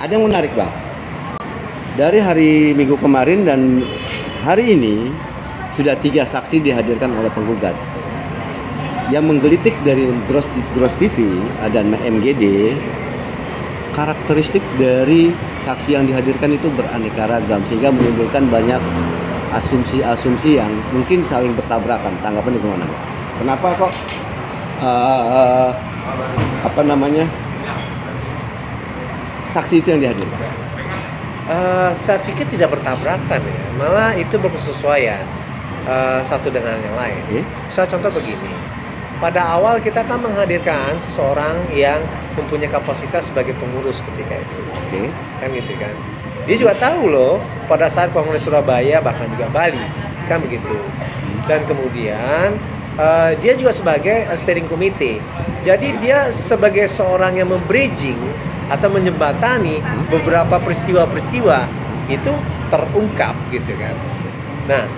Ada yang menarik, Bang. Dari hari Minggu kemarin dan hari ini sudah 3 saksi dihadirkan oleh penggugat. Yang menggelitik dari Gross TV ada MGD. Karakteristik dari saksi yang dihadirkan itu beraneka ragam sehingga menimbulkan banyak asumsi-asumsi yang mungkin saling bertabrakan. Tanggapan itu gimana? Kenapa kok saksi itu yang dihadirkan? Saya pikir tidak bertabrakan ya, malah itu berkesesuaian satu dengan yang lain. Saya contoh begini, pada awal kita kan menghadirkan seseorang yang mempunyai kapasitas sebagai pengurus ketika itu, kan gitu kan. Dia juga tahu loh pada saat Kongres Surabaya bahkan juga Bali, kan begitu. Dan kemudian dia juga sebagai steering committee, jadi dia sebagai seorang yang membridging atau menjembatani beberapa peristiwa-peristiwa itu terungkap gitu kan. Nah,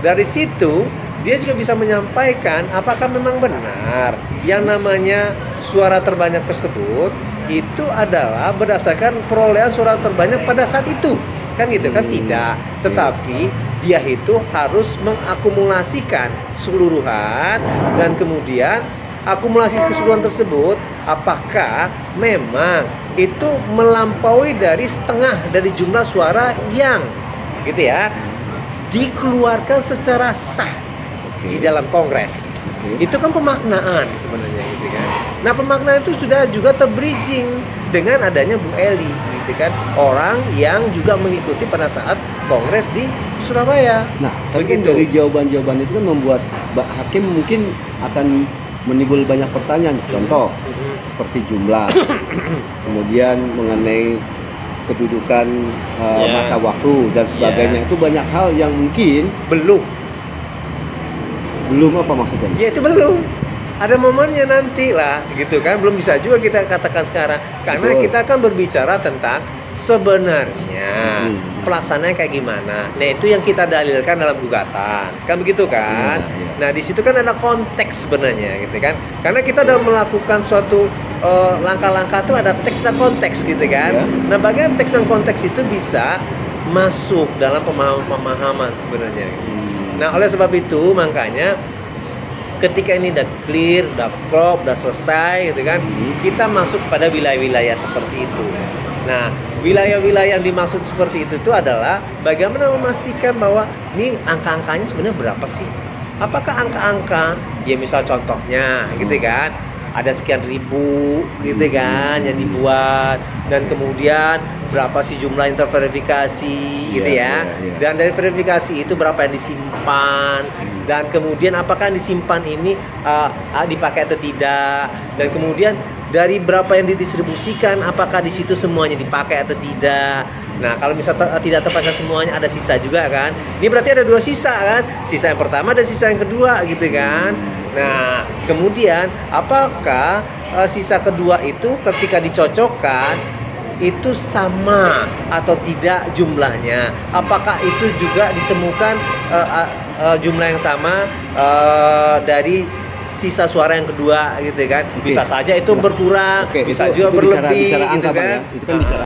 dari situ dia juga bisa menyampaikan apakah memang benar yang namanya suara terbanyak tersebut itu adalah berdasarkan perolehan suara terbanyak pada saat itu, kan gitu kan. Tidak, tetapi dia itu harus mengakumulasikan keseluruhan dan kemudian akumulasi keseluruhan tersebut apakah memang itu melampaui dari setengah dari jumlah suara yang gitu ya dikeluarkan secara sah di dalam kongres. Itu kan pemaknaan sebenarnya gitu kan. Nah, pemaknaan itu sudah juga terbridging dengan adanya Bu Eli gitu kan, orang yang juga mengikuti pada saat kongres di Surabaya. Nah, tapi kan dari jawaban-jawaban itu kan membuat hakim mungkin akan menimbul banyak pertanyaan. Contoh seperti jumlah, kemudian mengenai kedudukan masa waktu dan sebagainya. Itu banyak hal yang mungkin belum apa maksudnya? Ya itu belum. Ada momennya nanti lah gitu kan. Belum bisa juga kita katakan sekarang karena kita kan berbicara tentang sebenarnya pelaksanaannya kayak gimana. Nah, itu yang kita dalilkan dalam gugatan. Kan begitu kan? Nah, di situ kan ada konteks sebenarnya gitu kan. Karena kita dalam melakukan suatu langkah-langkah itu ada teks dan konteks gitu kan. Nah, bagian teks dan konteks itu bisa masuk dalam pemahaman sebenarnya. Nah, oleh sebab itu makanya ketika ini udah clear, udah crop, udah selesai gitu kan, kita masuk pada wilayah-wilayah seperti itu. Nah, wilayah-wilayah yang dimaksud seperti itu adalah bagaimana memastikan bahwa ini angka-angkanya sebenarnya berapa sih? Apakah angka-angka, ya misal contohnya gitu kan, ada sekian ribu gitu kan yang dibuat, dan kemudian berapa sih jumlah yang terverifikasi gitu ya. Dan dari verifikasi itu berapa yang disimpan, dan kemudian apakah yang disimpan ini dipakai atau tidak, dan kemudian dari berapa yang didistribusikan apakah di situ semuanya dipakai atau tidak. Nah, kalau misalnya tidak terpakai semuanya, ada sisa juga kan. Ini berarti ada 2 sisa kan, sisa yang pertama dan sisa yang kedua gitu kan. Nah, kemudian apakah sisa kedua itu ketika dicocokkan itu sama atau tidak jumlahnya? Apakah itu juga ditemukan jumlah yang sama dari sisa suara yang kedua gitu kan? Bisa saja itu berkurang, bisa juga berlebih gitu kan. Itu kan bicara